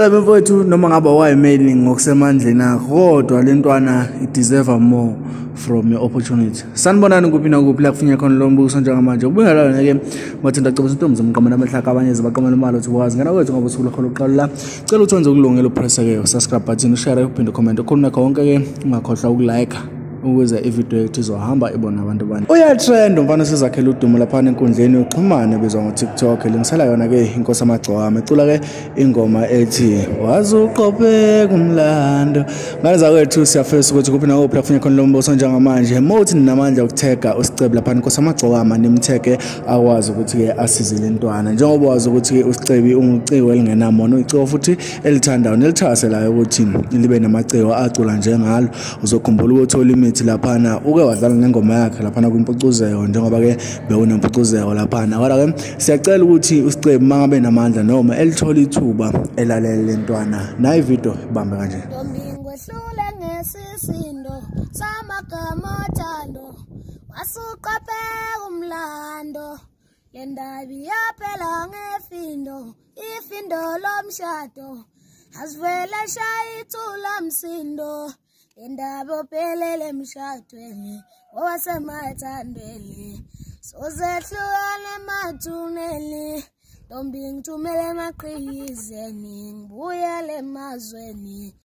Sicebe mfowethu noma ngaba wayimailing ngokusemandleni akho kodwa lentwana it deserve more from your opportunity. Sanibonani kuphi na kuphi la kufinya khona lo mbuso njengamanje. Ubungela ngeke ngathi ndacebisa intombi zomqama namahlaka abanye zabaqama imali uthi wazi ngena kwethu ngoba usuku lokho lokuqala la. Cela uthonze ukulungela upress ke subscribe button ushare uphinde comment ukhuluma konke ke ungakhohlwa ukulike ukuze ivideo yethu izohamba ibona abantu abanye. Uyatrend umfana sizakhela udumo lapha enkundleni yokuxhumana bezwa ngo TikTok lingisela yona ke iNkosi YamaGcokama ecula ke ingoma ethi wazuqophe kumlando. Ngaza kwethu siyafesa ukuthi kuphi nawo platform khona lo mbuso njengamanje mothi ninamandla okuthega usicebe lapha iNkosi YamaGcokama nimtheke akwazi ukuthi ke asize lentwana njengoba wazi ukuthi ke usicebi unguciwe elingenamono uciwe futhi elithandayo nelithaselayo ukuthi libe namacebo acula njengalo uzokhumbula ukuthi laphana uke wadlala nengoma yakhe laphana kwimpucuzeko njengoba ke bewunempucuzeko laphana kodwa ke siyacela ukuthi usicebe mangabe namandla noma elithola ithuba elalele lentwana nayi video ibambe kanje ngwehlule ngesisindo samagama othando wasuqaphe umlando lendabi yaphela ngefindo ifindo lomshado asivele shayithula msindo indaba ophelele emshadweni owasemathandweni sozehlukane emathuneni ntombi ngithumele emaqhizeni ngibuyele emazweni